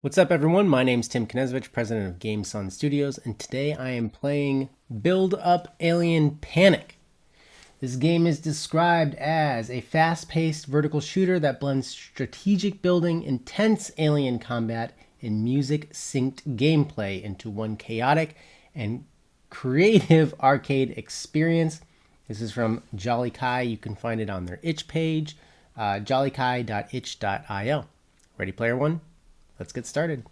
What's up, everyone? My name's Tim Knezovich, president of GameSun Studios, and today I am playing Build Up Alien Panic. This game is described as a fast-paced vertical shooter that blends strategic building, intense alien combat, and music-synced gameplay into one chaotic and creative arcade experience. This is from Jollykai. You can find it on their itch page, jollykai.itch.io. Ready, player one? Let's get started.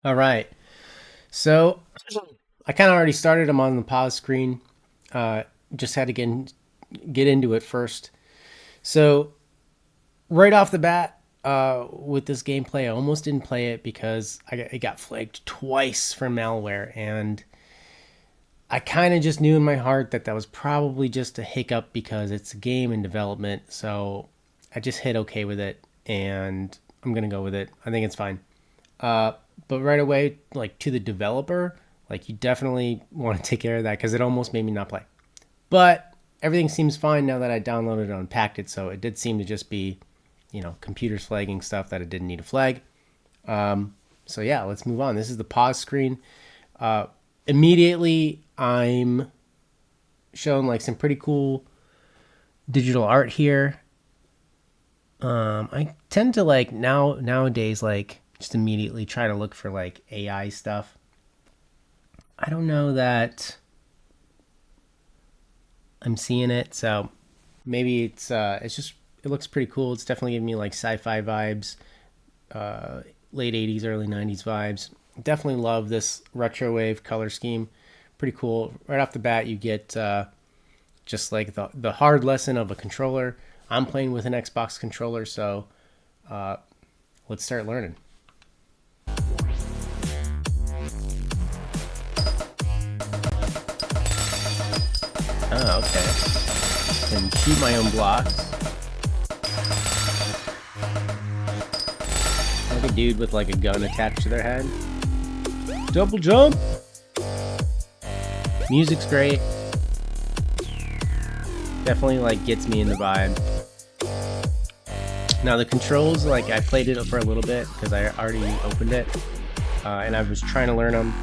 All right. So I kind of already started. I'm on the pause screen. Just had to get into it first. So right off the bat, with this gameplay, I almost didn't play it because it got flagged twice for malware, and I kind of just knew in my heart that was probably just a hiccup because it's a game in development. So I just hit okay with it, and I'm gonna go with it. I think it's fine. But right away, like, to the developer, like, you definitely want to take care of that because it almost made me not play. But everything seems fine now that I downloaded and unpacked it. So it did seem to just be, computers flagging stuff that it didn't need to flag. So yeah, let's move on. This is the pause screen. Immediately, I'm shown like some pretty cool digital art here. I tend to like nowadays like just immediately try to look for like AI stuff. I don't know that I'm seeing it, so maybe it's just, it looks pretty cool. It's definitely giving me like sci-fi vibes, late 80s, early 90s vibes. Definitely love this retro wave color scheme. Pretty cool. Right off the bat, you get just like the hard lesson of a controller. I'm playing with an Xbox controller, so let's start learning. Oh, okay. Can shoot my own blocks. Like a dude with like a gun attached to their head. Double jump! Music's great. Definitely like gets me in the vibe. Now the controls, like, I played it for a little bit because I already opened it, and I was trying to learn them.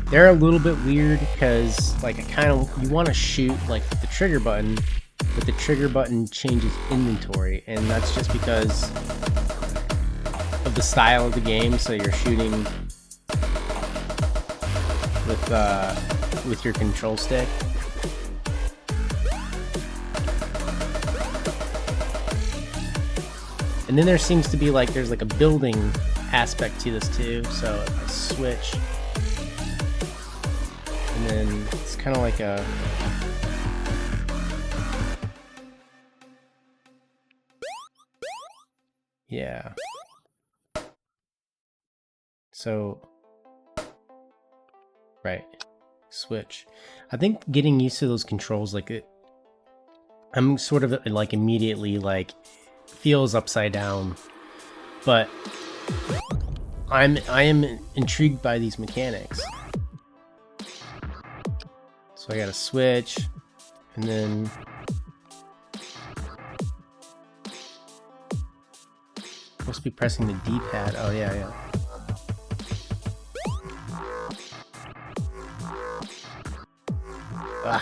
They're a little bit weird because like you want to shoot like the trigger button, but the trigger button changes inventory, and that's just because of the style of the game. So you're shooting with your control stick. And then there seems to be like there's like a building aspect to this too. So if I switch, and then it's kind of like a yeah. So right, switch. I think getting used to those controls, like I'm sort of like immediately like feels upside down, but I am intrigued by these mechanics. So I gotta switch, and then supposed to be pressing the D-pad. Oh yeah. Ah.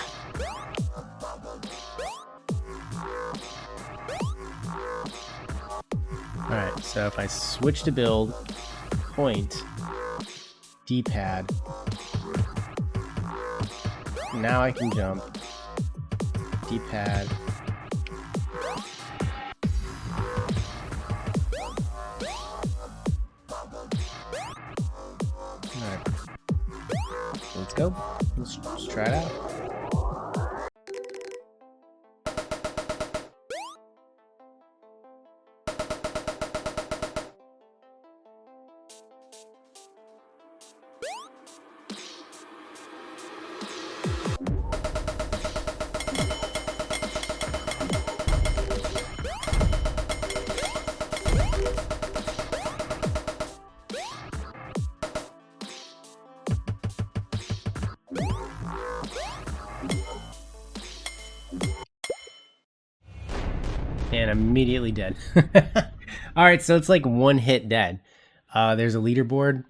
Alright, so if I switch to build, point, D-pad, now I can jump, D-pad, alright, let's go, let's try it out. immediately dead. All right, so it's like one hit dead. There's a leaderboard.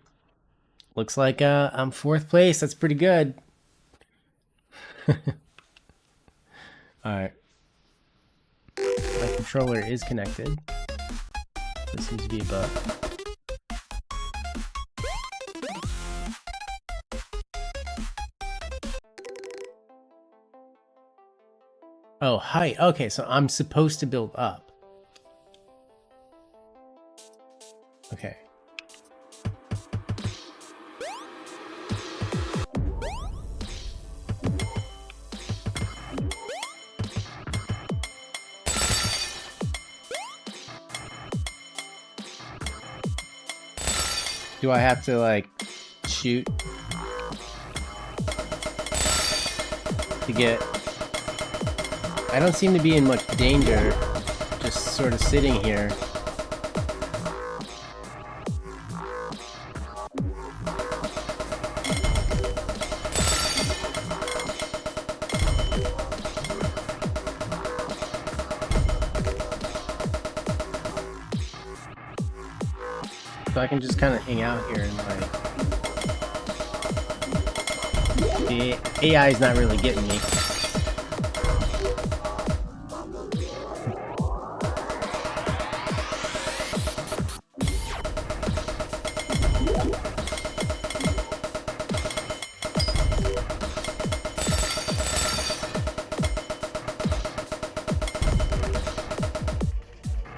Looks like I'm fourth place. That's pretty good. All right, my controller is connected. This seems to be a bug. Oh, hi. Okay, so I'm supposed to build up. Okay. Do I have to like shoot to get? I don't seem to be in much danger. Just sort of sitting here. So I can just kind of hang out here and like the AI is not really getting me.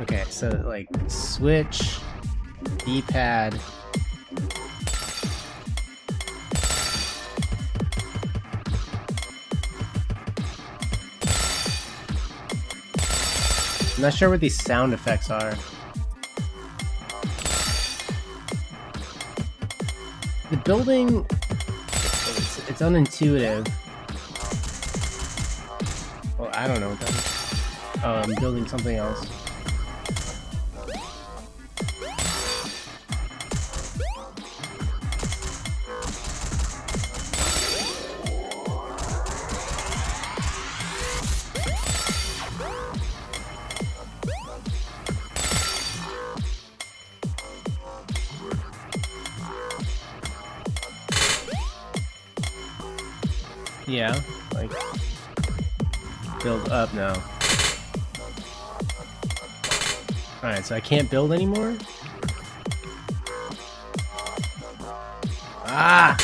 Okay, so like switch, D-pad. I'm not sure what these sound effects are. The building, it's unintuitive. Well, I don't know what that is. Oh, I'm building something else. Yeah, like build up now. Alright, so I can't build anymore? Ah!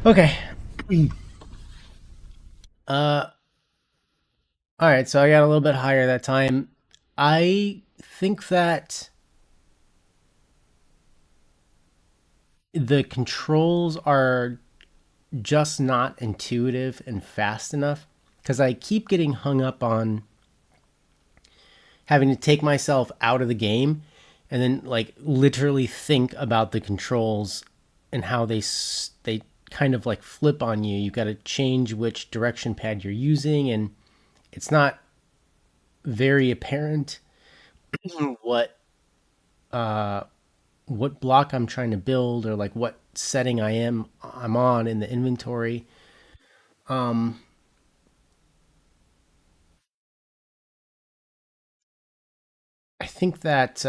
Okay. Uh, alright, so I got a little bit higher that time. I think that the controls are just not intuitive and fast enough because I keep getting hung up on having to take myself out of the game and then like literally think about the controls and how they kind of like flip on you. You've got to change which direction pad you're using, and it's not very apparent what what block I'm trying to build or like what setting I'm on in the inventory. Um, I think that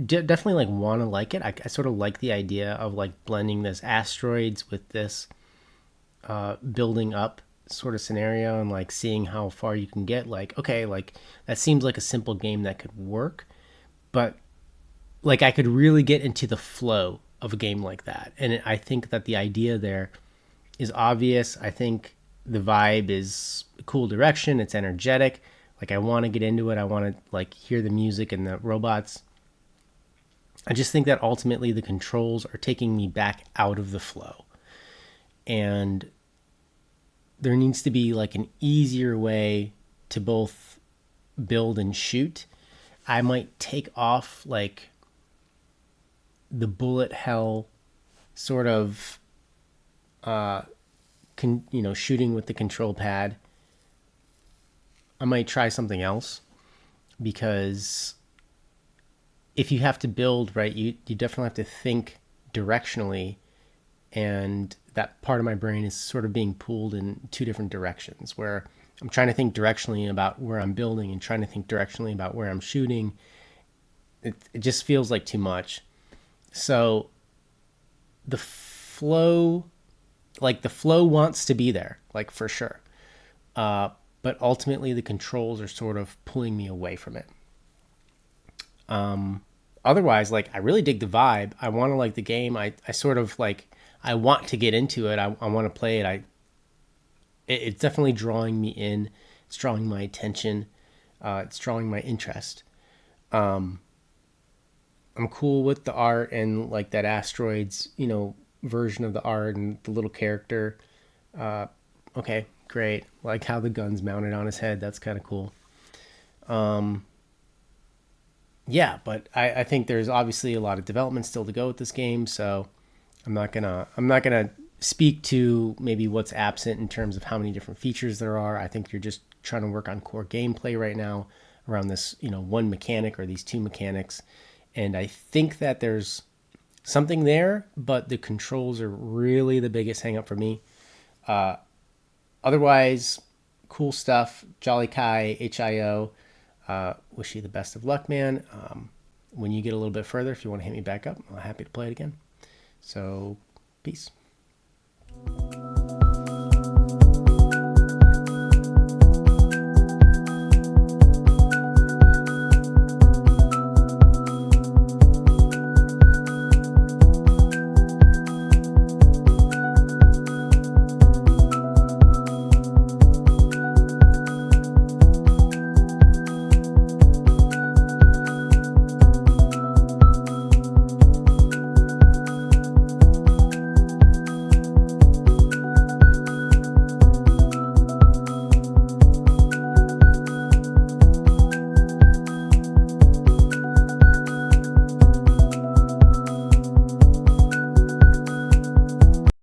definitely like want to like it. I sort of like the idea of like blending this asteroids with this. building up sort of scenario and like seeing how far you can get. Like, okay, like that seems like a simple game that could work, but like I could really get into the flow of a game like that. And I think that the idea there is obvious. I think the vibe is a cool direction. It's energetic. Like I want to get into it. I want to like hear the music and the robots. I just think that ultimately the controls are taking me back out of the flow. And there needs to be like an easier way to both build and shoot. I might take off like the bullet hell sort of shooting with the control pad. I might try something else because if you have to build, right, you definitely have to think directionally, and that part of my brain is sort of being pulled in two different directions where I'm trying to think directionally about where I'm building and trying to think directionally about where I'm shooting. It just feels like too much. So the flow, like the flow wants to be there, like for sure. But ultimately the controls are sort of pulling me away from it. Otherwise, like I really dig the vibe. I want to like the game. I sort of like I want to get into it. I want to play it. It's definitely drawing me in. It's drawing my attention. It's drawing my interest. I'm cool with the art and like that asteroids, version of the art and the little character. Okay, great. Like how the gun's mounted on his head. That's kind of cool. Yeah, but I think there's obviously a lot of development still to go with this game, so I'm not gonna speak to maybe what's absent in terms of how many different features there are. I think you're just trying to work on core gameplay right now around this, one mechanic or these two mechanics. And I think that there's something there, but the controls are really the biggest hang up for me. Otherwise, cool stuff. Jollykai, HIO. Wish you the best of luck, man. When you get a little bit further, if you want to hit me back up, I'm happy to play it again. So, peace.